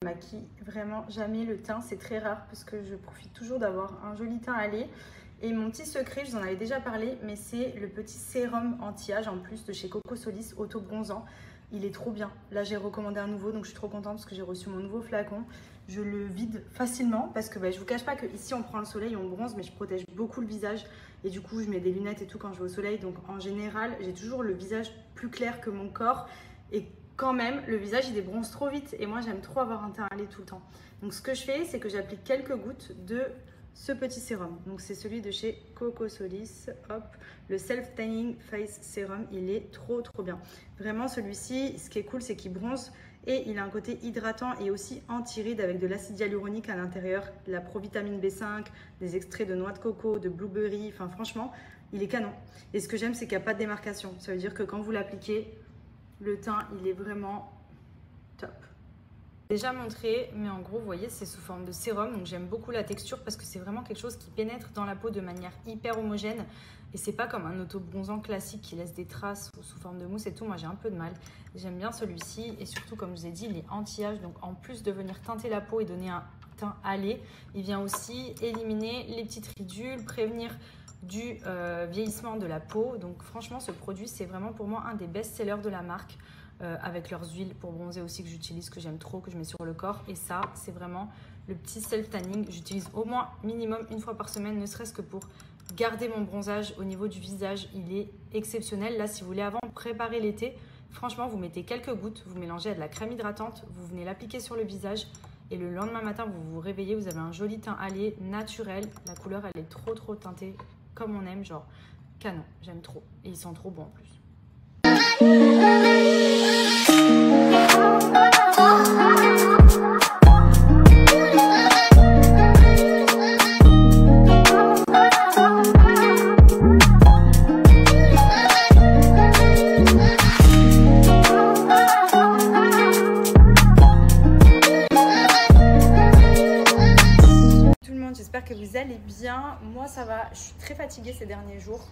maquille vraiment jamais le teint, c'est très rare parce que je profite toujours d'avoir un joli teint à lait. Et mon petit secret, je vous en avais déjà parlé, mais c'est le petit sérum anti-âge en plus de chez Coco Solis Auto Bronzant. Il est trop bien. Là, j'ai recommandé un nouveau, donc je suis trop contente parce que j'ai reçu mon nouveau flacon. Je le vide facilement parce que je vous cache pas que ici on prend le soleil, on bronze, mais je protège beaucoup le visage. Et du coup, je mets des lunettes et tout quand je vais au soleil. Donc en général, j'ai toujours le visage plus clair que mon corps. Et quand même, le visage, il débronze trop vite. Et moi, j'aime trop avoir un teint à lait tout le temps. Donc ce que je fais, c'est que j'applique quelques gouttes de ce petit sérum. Donc c'est celui de chez Coco Solis, hop, le Self Tanning Face Serum. Il est trop bien. Vraiment, celui-ci, ce qui est cool, c'est qu'il bronze et il a un côté hydratant et aussi anti-rides avec de l'acide hyaluronique à l'intérieur, de la provitamine B5, des extraits de noix de coco, de blueberry. Enfin, franchement, il est canon. Et ce que j'aime, c'est qu'il n'y a pas de démarcation. Ça veut dire que quand vous l'appliquez, le teint, il est vraiment top. Déjà montré, mais en gros, vous voyez, c'est sous forme de sérum. Donc j'aime beaucoup la texture parce que c'est vraiment quelque chose qui pénètre dans la peau de manière hyper homogène. Et c'est pas comme un auto-bronzant classique qui laisse des traces ou sous forme de mousse et tout. Moi, j'ai un peu de mal. J'aime bien celui-ci. Et surtout, comme je vous ai dit, il est anti-âge. Donc en plus de venir teinter la peau et donner un teint à lait, il vient aussi éliminer les petites ridules, prévenir du vieillissement de la peau. Donc franchement, ce produit, c'est vraiment pour moi un des best-sellers de la marque. Avec leurs huiles pour bronzer aussi que j'utilise, que j'aime trop, que je mets sur le corps. Et ça, c'est vraiment le petit self-tanning. J'utilise au moins minimum une fois par semaine, ne serait-ce que pour garder mon bronzage au niveau du visage. Il est exceptionnel. Là, si vous voulez avant préparer l'été, franchement, vous mettez quelques gouttes, vous mélangez à de la crème hydratante, vous venez l'appliquer sur le visage et le lendemain matin, vous vous réveillez, vous avez un joli teint allié naturel. La couleur, elle est trop teintée comme on aime, genre canon. J'aime trop. Et ils sont trop bons en plus. J'espère que vous allez bien. Moi ça va, je suis très fatiguée ces derniers jours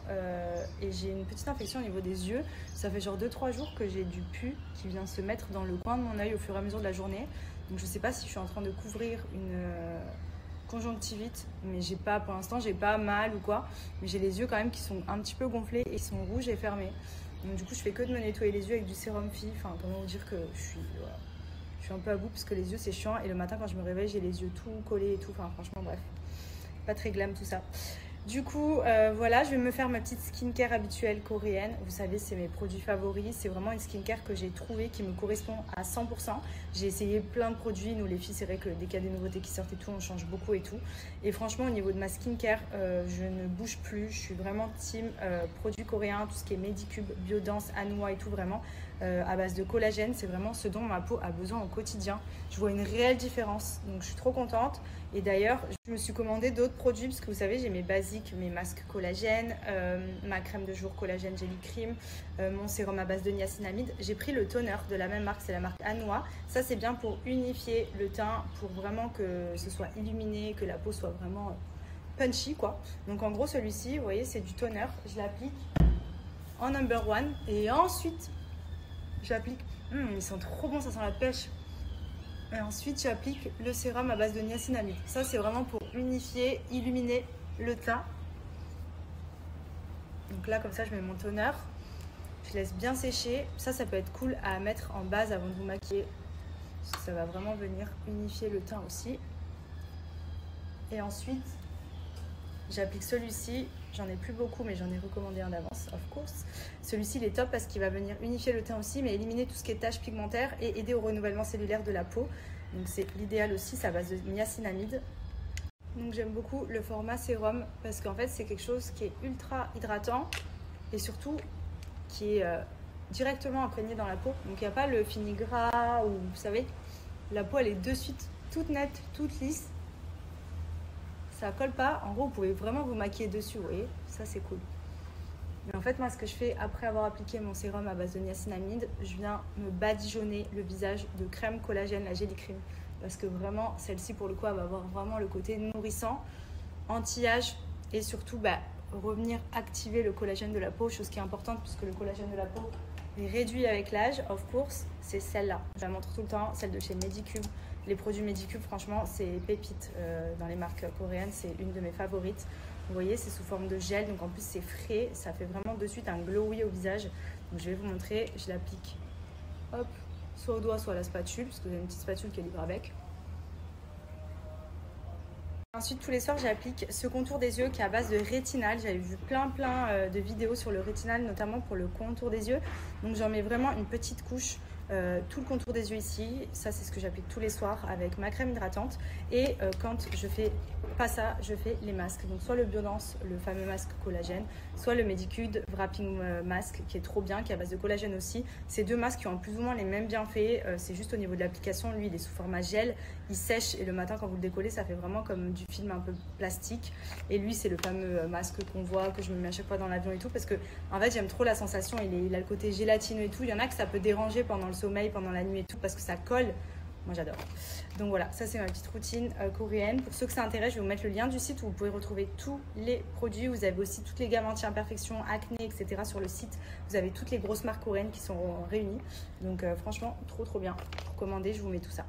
et j'ai une petite infection au niveau des yeux. Ça fait genre 2-3 jours que j'ai du pus qui vient se mettre dans le coin de mon œil au fur et à mesure de la journée. Donc je sais pas si je suis en train de couvrir une conjonctivite, mais j'ai pas, pour l'instant j'ai pas mal ou quoi. Mais j'ai les yeux quand même qui sont un petit peu gonflés et qui sont rouges et fermés. Donc du coup je fais que de me nettoyer les yeux avec du sérum Phi. Enfin comment vous dire que je suis... Voilà. Je suis un peu à bout parce que les yeux c'est chiant et le matin quand je me réveille j'ai les yeux tout collés et tout, enfin franchement bref, pas très glam tout ça. Du coup voilà, je vais me faire ma petite skincare habituelle coréenne. Vous savez, c'est mes produits favoris, c'est vraiment une skincare que j'ai trouvée qui me correspond à 100%. J'ai essayé plein de produits, nous les filles c'est vrai que dès qu'il y a des nouveautés qui sortent et tout, on change beaucoup et tout. Et franchement au niveau de ma skincare, je ne bouge plus, je suis vraiment team produits coréens, tout ce qui est Medicube, Biodance, Anua et tout vraiment. À base de collagène, c'est vraiment ce dont ma peau a besoin au quotidien. Je vois une réelle différence, donc je suis trop contente. Et d'ailleurs, je me suis commandé d'autres produits parce que vous savez, j'ai mes basiques, mes masques collagène, ma crème de jour collagène Jelly Cream, mon sérum à base de niacinamide. J'ai pris le toner de la même marque, c'est la marque Anua. Ça, c'est bien pour unifier le teint, pour vraiment que ce soit illuminé, que la peau soit vraiment punchy, quoi. Donc en gros, celui-ci, vous voyez, c'est du toner. Je l'applique en number one et ensuite... j'applique, ils sont trop bons, ça sent la pêche. Et ensuite, j'applique le sérum à base de niacinamide. Ça, c'est vraiment pour unifier, illuminer le teint. Donc là, comme ça, je mets mon toner. Je laisse bien sécher. Ça peut être cool à mettre en base avant de vous maquiller. Parce que ça va vraiment venir unifier le teint aussi. Et ensuite, j'applique celui-ci. J'en ai plus beaucoup, mais j'en ai recommandé un d'avance, of course. Celui-ci, il est top parce qu'il va venir unifier le teint aussi, mais éliminer tout ce qui est taches pigmentaires et aider au renouvellement cellulaire de la peau. Donc c'est l'idéal aussi, c'est à base de niacinamide. Donc j'aime beaucoup le format sérum parce qu'en fait, c'est quelque chose qui est ultra hydratant et surtout qui est directement imprégné dans la peau. Donc il n'y a pas le fini gras ou vous savez, la peau elle est de suite toute nette, toute lisse. Ça colle pas, en gros vous pouvez vraiment vous maquiller dessus, vous voyez, ça c'est cool. Mais en fait moi ce que je fais après avoir appliqué mon sérum à base de niacinamide, je viens me badigeonner le visage de crème collagène, la Jelly Cream. Parce que vraiment celle-ci pour le coup elle va avoir vraiment le côté nourrissant, anti-âge et surtout revenir activer le collagène de la peau, chose qui est importante puisque le collagène de la peau est réduit avec l'âge, of course, c'est celle-là. Je la montre tout le temps, celle de chez Medicube. Les produits Medicube, franchement, c'est pépite dans les marques coréennes. C'est une de mes favorites. Vous voyez, c'est sous forme de gel. Donc en plus, c'est frais. Ça fait vraiment de suite un glowy au visage. Donc je vais vous montrer. Je l'applique, hop, soit au doigt, soit à la spatule. Parce que vous avez une petite spatule qui est libre avec. Ensuite, tous les soirs, j'applique ce contour des yeux qui est à base de rétinal. J'avais vu plein de vidéos sur le rétinal, notamment pour le contour des yeux. Donc j'en mets vraiment une petite couche, tout le contour des yeux ici. Ça, c'est ce que j'applique tous les soirs avec ma crème hydratante. Et quand je fais pas ça, je fais les masques. Donc soit le Biodance, le fameux masque collagène, soit le Medicube Wrapping Mask qui est trop bien, qui est à base de collagène aussi. Ces deux masques qui ont plus ou moins les mêmes bienfaits. C'est juste au niveau de l'application, lui, il est sous format gel. Il sèche et le matin, quand vous le décollez, ça fait vraiment comme du film un peu plastique. Et lui, c'est le fameux masque qu'on voit, que je me mets à chaque fois dans l'avion et tout. Parce que, en fait, j'aime trop la sensation. Il a le côté gélatineux et tout. Il y en a que ça peut déranger pendant le sommeil, pendant la nuit et tout, parce que ça colle. Moi, j'adore. Donc voilà, ça, c'est ma petite routine coréenne. Pour ceux que ça intéresse, je vais vous mettre le lien du site où vous pouvez retrouver tous les produits. Vous avez aussi toutes les gammes anti-imperfection, acné, etc. sur le site. Vous avez toutes les grosses marques coréennes qui sont réunies. Donc, franchement, trop bien. Pour commander, je vous mets tout ça.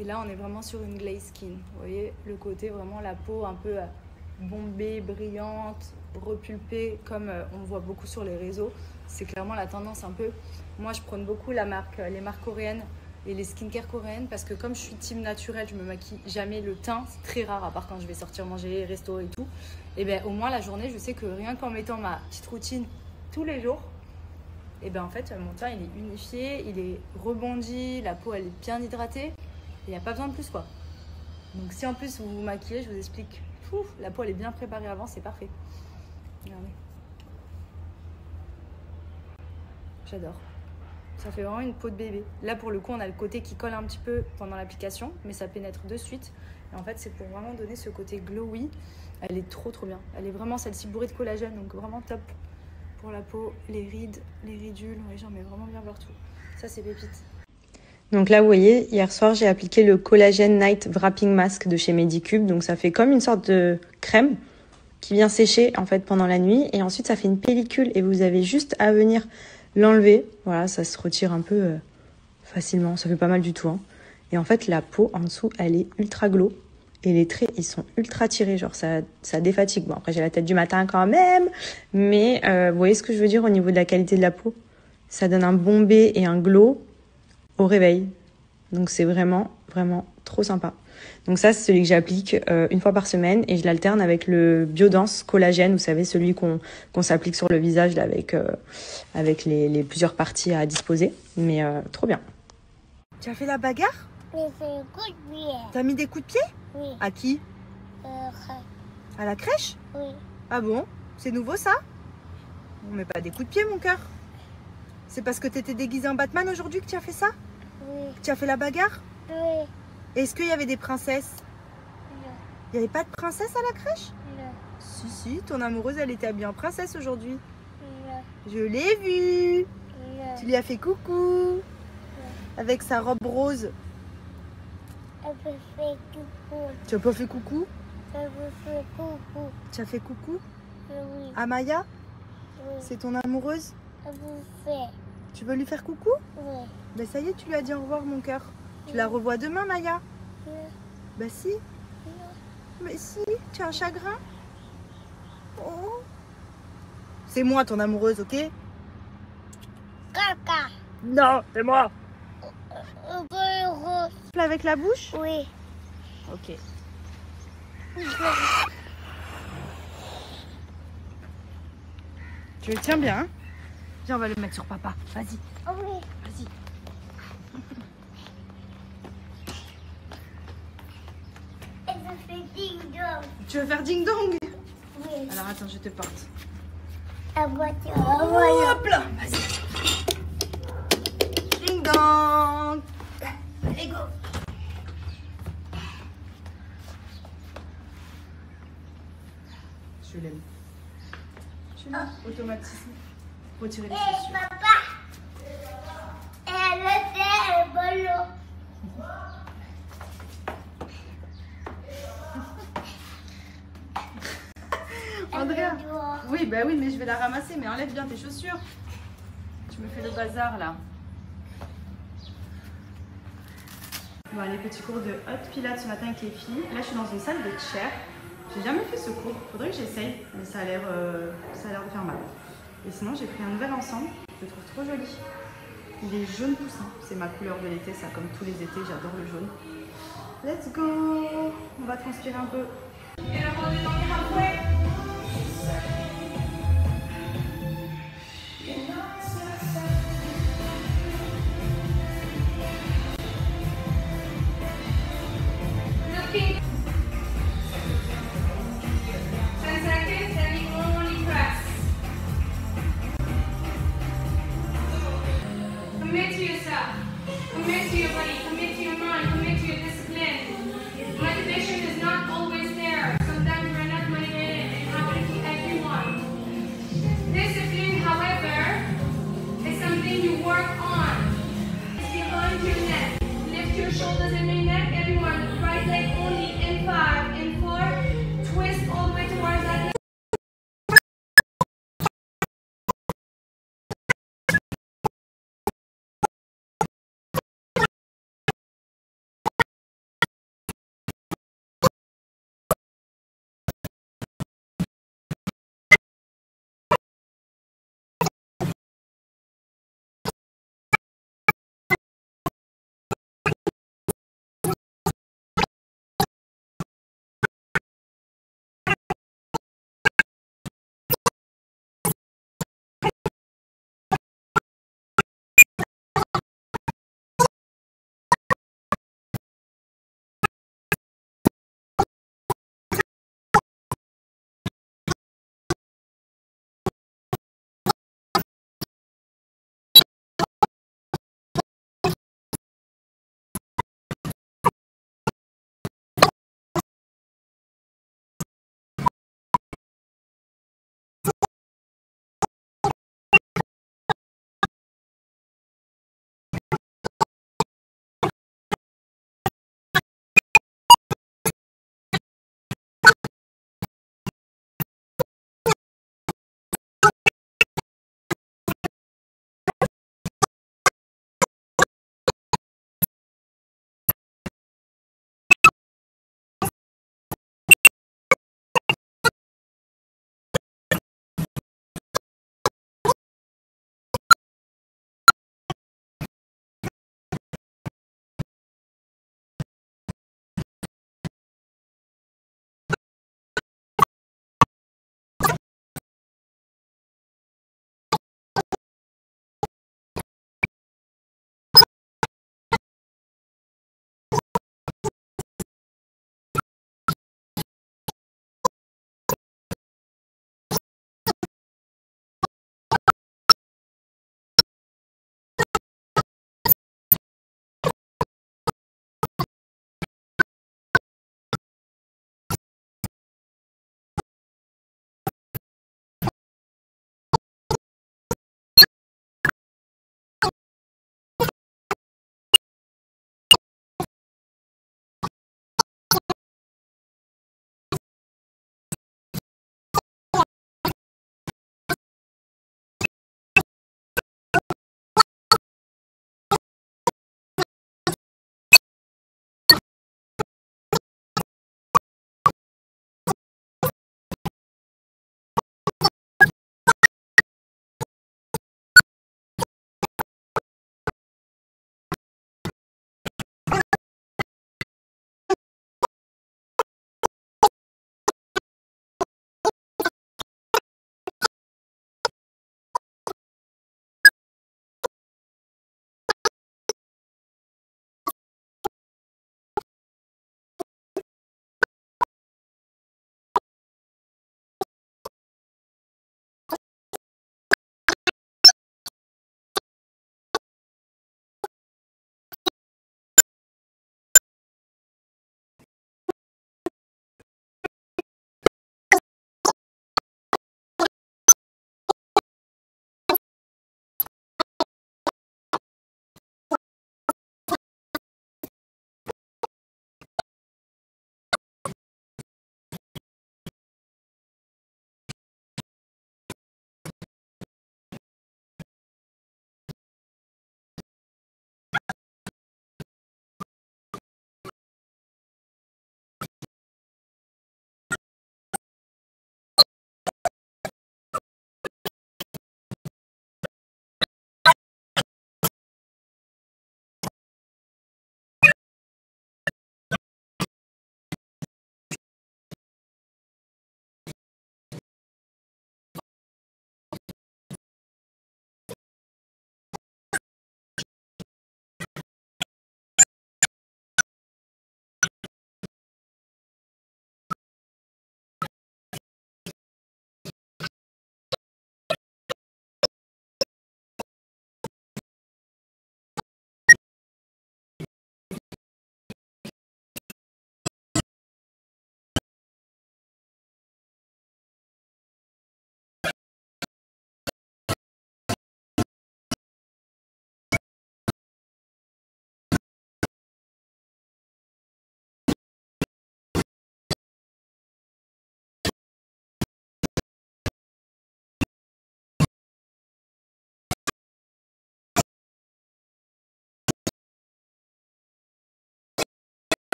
Et là, on est vraiment sur une glaze skin. Vous voyez, le côté vraiment la peau un peu bombée, brillante, repulpée, comme on voit beaucoup sur les réseaux. C'est clairement la tendance un peu. Moi, je prône beaucoup les marques coréennes et les skincare coréennes parce que comme je suis team naturelle, je me maquille jamais le teint. C'est très rare, à part quand je vais sortir manger, resto et tout. Et bien, au moins, la journée, je sais que rien qu'en mettant ma petite routine tous les jours, et bien en fait, mon teint, il est unifié, il est rebondi, la peau, elle est bien hydratée. Il n'y a pas besoin de plus quoi. Donc si en plus vous vous maquillez, je vous explique. La peau elle est bien préparée avant, c'est parfait. Regardez. J'adore. Ça fait vraiment une peau de bébé. Là pour le coup on a le côté qui colle un petit peu pendant l'application, mais ça pénètre de suite. Et en fait c'est pour vraiment donner ce côté glowy. Elle est trop bien. Elle est vraiment celle-ci bourrée de collagène, donc vraiment top pour la peau, les rides, les ridules. Oui, j'en mets vraiment bien partout. Ça c'est pépite. Donc là, vous voyez, hier soir, j'ai appliqué le Collagen Night Wrapping Mask de chez Medicube. Donc ça fait comme une sorte de crème qui vient sécher en fait pendant la nuit. Et ensuite, ça fait une pellicule et vous avez juste à venir l'enlever. Voilà, ça se retire un peu facilement. Ça fait pas mal du tout. Hein. Et en fait, la peau en dessous, elle est ultra glow. Et les traits, ils sont ultra tirés. Genre, ça défatigue. Bon, après, j'ai la tête du matin quand même. Mais vous voyez ce que je veux dire au niveau de la qualité de la peau? Ça donne un bombé et un glow au réveil. Donc c'est vraiment trop sympa. Donc ça c'est celui que j'applique une fois par semaine et je l'alterne avec le Biodance collagène, vous savez celui qu'on s'applique sur le visage là, avec les plusieurs parties à disposer. Mais trop bien. Tu as fait la bagarre? J'ai fait un coup de pied. T'as mis des coups de pied? Oui. À qui? À la crèche? Oui. Ah bon? C'est nouveau ça? On met pas des coups de pied mon cœur. C'est parce que t'étais déguisée en Batman aujourd'hui que tu as fait ça? Oui. Tu as fait la bagarre? Oui. Est-ce qu'il y avait des princesses? Non. Il n'y avait pas de princesse à la crèche? Non. Si, ton amoureuse, elle était habillée en princesse aujourd'hui. Non. Je l'ai vue. Non. Tu lui as fait coucou. Avec sa robe rose. Elle me fait coucou. Tu as pas fait coucou? Elle me fait coucou. Tu as fait coucou Oui. à Maya? Oui. C'est ton amoureuse? Elle me fait. Tu veux lui faire coucou? Oui. Ben ça y est, tu lui as dit au revoir mon cœur. Tu la revois demain Maya? Non. Ben si. Non. Mais si, tu as un chagrin? Oh. C'est moi ton amoureuse, ok? Caca. Non, c'est moi. Rose. Avec la bouche? Oui. Ok. Tu le tiens bien, hein? Viens, on va le mettre sur papa. Vas-y, Oui. vas-y. Elle me fait ding-dong. Tu veux faire ding-dong? Oui. Alors attends, je te porte. La voiture. Hop là, vas-y. Ding-dong. Allez, go. Je l'aime. Je l'aime. Automatisme. Retirer les chaussures. Papa. Elle était un ballon. Andrea. Oui, bah oui, mais je vais la ramasser. Mais enlève bien tes chaussures. Tu me fais le bazar là. Bon, les petits cours de hot pilates ce matin avec les filles. Là, je suis dans une salle de chair. J'ai jamais fait ce cours. Faudrait que j'essaye, mais ça a l'air de faire mal. Et sinon, j'ai pris un nouvel ensemble. Je le trouve trop joli. Il est jaune poussin. C'est ma couleur de l'été, ça, comme tous les étés. J'adore le jaune. Let's go! On va transpirer un peu. Et on est dans les halfway.